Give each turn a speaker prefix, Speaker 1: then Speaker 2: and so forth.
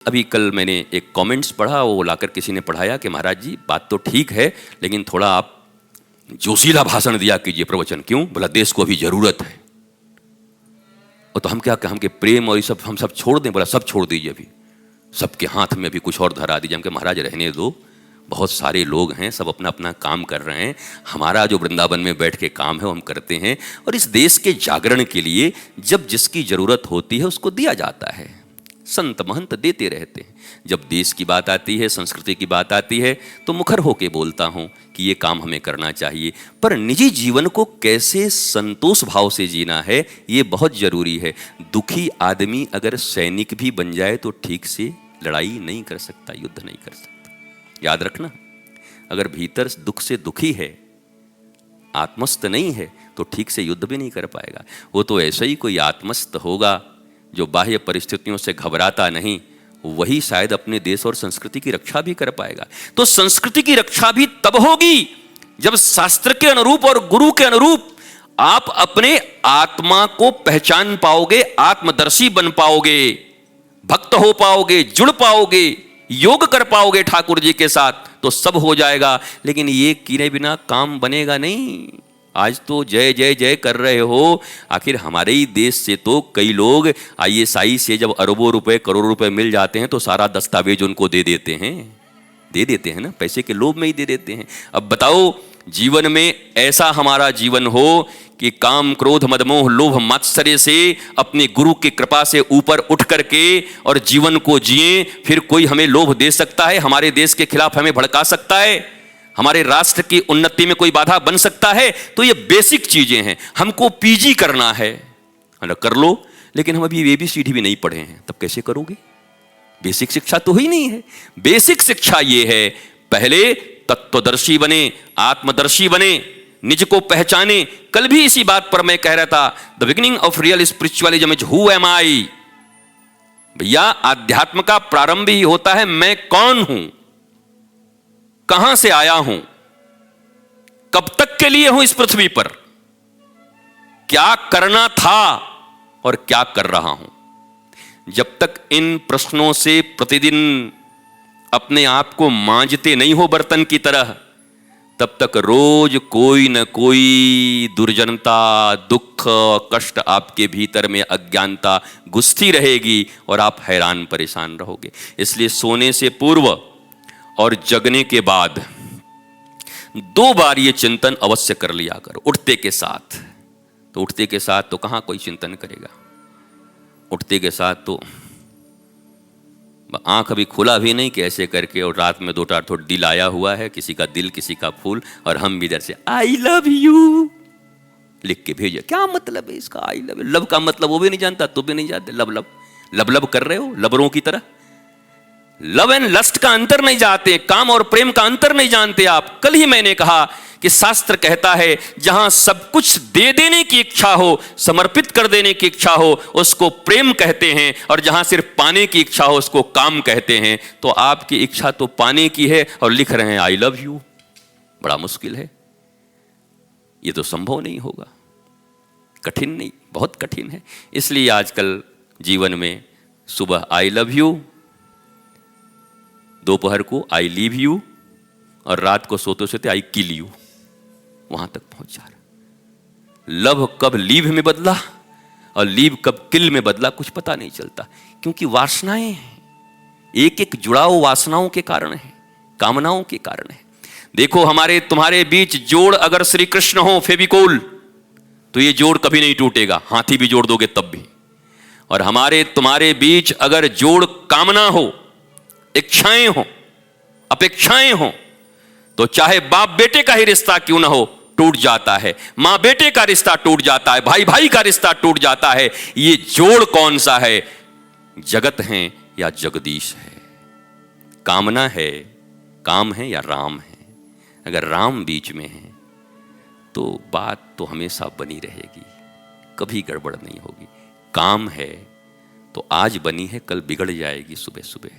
Speaker 1: अभी कल मैंने एक कमेंट्स पढ़ा, वो लाकर किसी ने पढ़ाया कि महाराज जी बात तो ठीक है, लेकिन थोड़ा आप जोशीला भाषण दिया कीजिए, प्रवचन। क्यों? बोला देश को अभी जरूरत है। और तो हम क्या हम के प्रेम और ये सब हम सब छोड़ दें? बोला सब छोड़ दीजिए, अभी सबके हाथ में अभी कुछ और धरा दीजिए। हम के महाराज रहने दो, बहुत सारे लोग हैं, सब अपना अपना काम कर रहे हैं। हमारा जो वृंदावन में बैठ के काम है वो हम करते हैं, और इस देश के जागरण के लिए जब जिसकी जरूरत होती है उसको दिया जाता है। संत महंत देते रहते हैं। जब देश की बात आती है, संस्कृति की बात आती है, तो मुखर होके बोलता हूँ कि ये काम हमें करना चाहिए। पर निजी जीवन को कैसे संतोष भाव से जीना है, ये बहुत जरूरी है। दुखी आदमी अगर सैनिक भी बन जाए तो ठीक से लड़ाई नहीं कर सकता, युद्ध नहीं कर सकता। याद रखना, अगर भीतर दुख से दुखी है, आत्मस्थ नहीं है, तो ठीक से युद्ध भी नहीं कर पाएगा। वो तो ऐसा ही कोई आत्मस्थ होगा जो बाह्य परिस्थितियों से घबराता नहीं, वही शायद अपने देश और संस्कृति की रक्षा भी कर पाएगा। तो संस्कृति की रक्षा भी तब होगी जब शास्त्र के अनुरूप और गुरु के अनुरूप आप अपने आत्मा को पहचान पाओगे, आत्मदर्शी बन पाओगे, भक्त हो पाओगे, जुड़ पाओगे, योग कर पाओगे ठाकुर जी के साथ, तो सब हो जाएगा। लेकिन ये किए बिना काम बनेगा नहीं। आज तो जय जय जय कर रहे हो, आखिर हमारे ही देश से तो कई लोग ISI से जब अरबों रुपए करोड़ों रुपए मिल जाते हैं तो सारा दस्तावेज उनको दे देते हैं ना, पैसे के लोभ में ही दे देते हैं। अब बताओ, जीवन में ऐसा हमारा जीवन हो कि काम क्रोध मद मोह लोभ मात्सर्य से अपने गुरु की कृपा से ऊपर उठ करके और जीवन को जिए, फिर कोई हमें लोभ दे सकता है? हमारे देश के खिलाफ हमें भड़का सकता है? हमारे राष्ट्र की उन्नति में कोई बाधा बन सकता है? तो ये बेसिक चीजें हैं। हमको PG करना है, कर लो, लेकिन हम अभी ABCD भी नहीं पढ़े हैं, तब कैसे करोगे? बेसिक शिक्षा तो ही नहीं है। बेसिक शिक्षा ये है, पहले तत्वदर्शी बने, आत्मदर्शी बने, निज को पहचाने। कल भी इसी बात पर मैं कह रहा था, the beginning of real spiritualism is who am I. भैया, अध्यात्म का प्रारंभ ही होता है मैं कौन हूं, कहां से आया हूं, कब तक के लिए हूं इस पृथ्वी पर, क्या करना था और क्या कर रहा हूं। जब तक इन प्रश्नों से प्रतिदिन अपने आप को मांजते नहीं हो बर्तन की तरह, तब तक रोज कोई न कोई दुर्जनता, दुख, कष्ट आपके भीतर में, अज्ञानता घुसती रहेगी और आप हैरान परेशान रहोगे। इसलिए सोने से पूर्व और जगने के बाद 2 बार ये चिंतन अवश्य कर लिया करो। उठते के साथ तो कहां कोई चिंतन करेगा? उठते के साथ तो आंख अभी खुला भी नहीं कि ऐसे करके, और रात में 2 टार दिल आया हुआ है, किसी का दिल, किसी का फूल, और हम भी इधर से आई लव यू लिख के भेजे। क्या मतलब है इसका आई लव? लव का मतलब वो भी नहीं जानता, तो भी नहीं जानते। लब लब कर रहे हो लबरों की तरह। लव एंड लस्ट का अंतर नहीं जानते, काम और प्रेम का अंतर नहीं जानते आप। कल ही मैंने कहा कि शास्त्र कहता है जहां सब कुछ दे देने की इच्छा हो, समर्पित कर देने की इच्छा हो, उसको प्रेम कहते हैं, और जहां सिर्फ पाने की इच्छा हो उसको काम कहते हैं। तो आपकी इच्छा तो पाने की है और लिख रहे हैं आई लव यू। बड़ा मुश्किल है, ये तो संभव नहीं होगा। कठिन नहीं, बहुत कठिन है। इसलिए आजकल जीवन में सुबह आई लव यू, दोपहर को आई लीव यू, और रात को सोते सोते आई किल यू, वहां तक पहुंच जा रहा। लव कब लीव में बदला और लीव कब किल में बदला कुछ पता नहीं चलता, क्योंकि वासनाएं हैं। एक एक जुड़ाव वासनाओं के कारण है, कामनाओं के कारण है। देखो, हमारे तुम्हारे बीच जोड़ अगर श्री कृष्ण हो, फेविकोल, तो ये जोड़ कभी नहीं टूटेगा, हाथी भी जोड़ दोगे तब भी। और हमारे तुम्हारे बीच अगर जोड़ कामना हो, इच्छाएं हो, अपेक्षाएं हो, तो चाहे बाप बेटे का ही रिश्ता क्यों ना हो, टूट जाता है। मां बेटे का रिश्ता टूट जाता है, भाई भाई का रिश्ता टूट जाता है। ये जोड़ कौन सा है? जगत है या जगदीश है? कामना है, काम है या राम है? अगर राम बीच में है तो बात तो हमेशा बनी रहेगी, कभी गड़बड़ नहीं होगी। काम है तो आज बनी है, कल बिगड़ जाएगी सुबह सुबह।